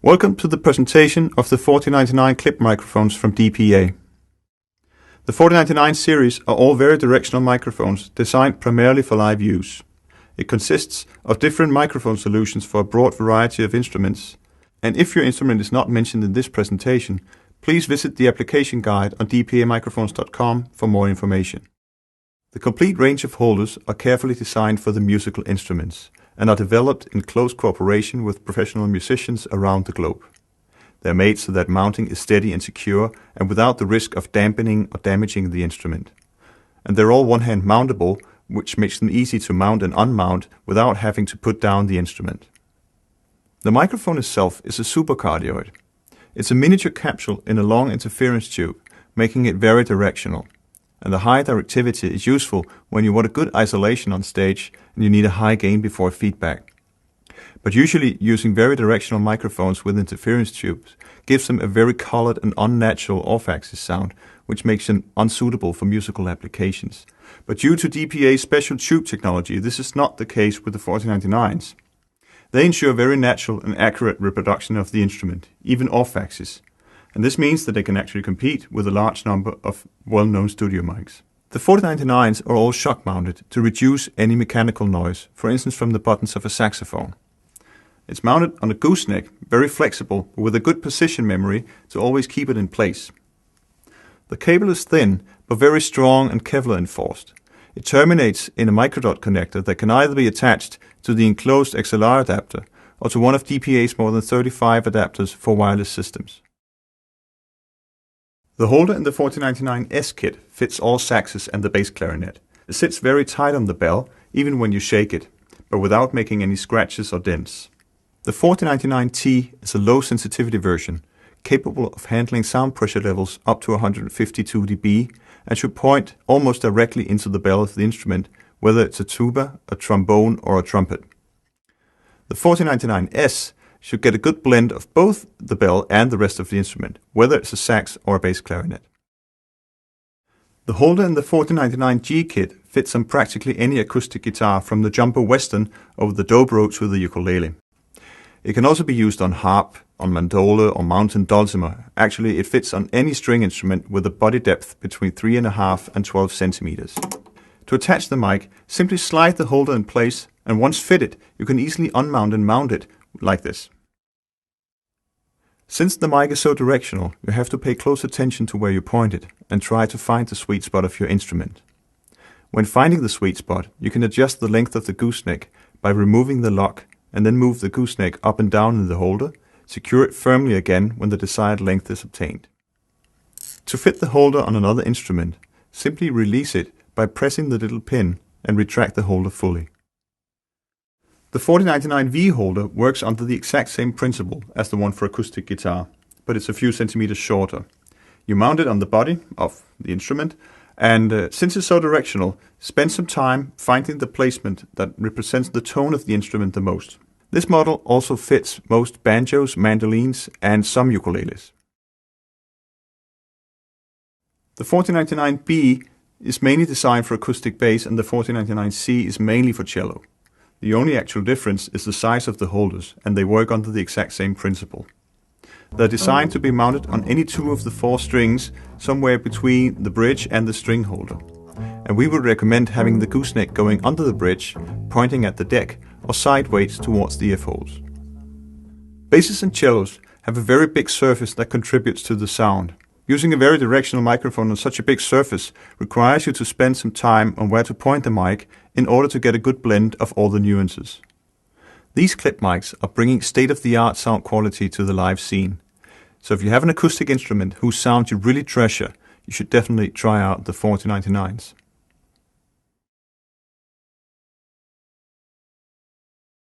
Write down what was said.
Welcome to the presentation of the 4099 clip microphones from DPA. The 4099 series are all very directional microphones designed primarily for live use. It consists of different microphone solutions for a broad variety of instruments, and if your instrument is not mentioned in this presentation, please visit the application guide on dpamicrophones.com for more information. The complete range of holders are carefully designed for the musical instruments and are developed in close cooperation with professional musicians around the globe. They are made so that mounting is steady and secure and without the risk of dampening or damaging the instrument. And they're all one-hand mountable, which makes them easy to mount and unmount without having to put down the instrument. The microphone itself is a supercardioid. It's a miniature capsule in a long interference tube, making it very directional. And the high directivity is useful when you want a good isolation on stage and you need a high gain before feedback. But usually using very directional microphones with interference tubes gives them a very colored and unnatural off-axis sound, which makes them unsuitable for musical applications. But due to DPA's special tube technology, this is not the case with the 4099s. They ensure very natural and accurate reproduction of the instrument, even off-axis. And this means that they can actually compete with a large number of well-known studio mics. The 4099s are all shock-mounted to reduce any mechanical noise, for instance from the buttons of a saxophone. It's mounted on a gooseneck, very flexible, but with a good position memory to always keep it in place. The cable is thin, but very strong and Kevlar enforced. It terminates in a microdot connector that can either be attached to the enclosed XLR adapter or to one of DPA's more than 35 adapters for wireless systems. The holder in the 4099S kit fits all saxes and the bass clarinet. It sits very tight on the bell, even when you shake it, but without making any scratches or dents. The 4099T is a low sensitivity version, capable of handling sound pressure levels up to 152 dB and should point almost directly into the bell of the instrument, whether it's a tuba, a trombone or a trumpet. The 4099S should get a good blend of both the bell and the rest of the instrument, whether it's a sax or a bass clarinet. The holder in the 4099G kit fits on practically any acoustic guitar from the Jumbo Western over the dobro to the ukulele. It can also be used on harp, on mandola or mountain dulcimer. Actually, it fits on any string instrument with a body depth between 3.5 and 12 centimeters. To attach the mic, simply slide the holder in place, and once fitted, you can easily unmount and mount it like this. Since the mic is so directional, you have to pay close attention to where you point it and try to find the sweet spot of your instrument. When finding the sweet spot, you can adjust the length of the gooseneck by removing the lock and then move the gooseneck up and down in the holder, secure it firmly again when the desired length is obtained. To fit the holder on another instrument, simply release it by pressing the little pin and retract the holder fully. The 4099V holder works under the exact same principle as the one for acoustic guitar, but it's a few centimeters shorter. You mount it on the body of the instrument, and since it's so directional, spend some time finding the placement that represents the tone of the instrument the most. This model also fits most banjos, mandolins, and some ukuleles. The 4099B is mainly designed for acoustic bass, and the 4099C is mainly for cello. The only actual difference is the size of the holders, and they work under the exact same principle. They're designed to be mounted on any two of the four strings, somewhere between the bridge and the string holder. And we would recommend having the gooseneck going under the bridge, pointing at the deck, or sideways towards the F-holes. Basses and cellos have a very big surface that contributes to the sound. Using a very directional microphone on such a big surface requires you to spend some time on where to point the mic in order to get a good blend of all the nuances. These clip mics are bringing state-of-the-art sound quality to the live scene. So if you have an acoustic instrument whose sound you really treasure, you should definitely try out the 4099s.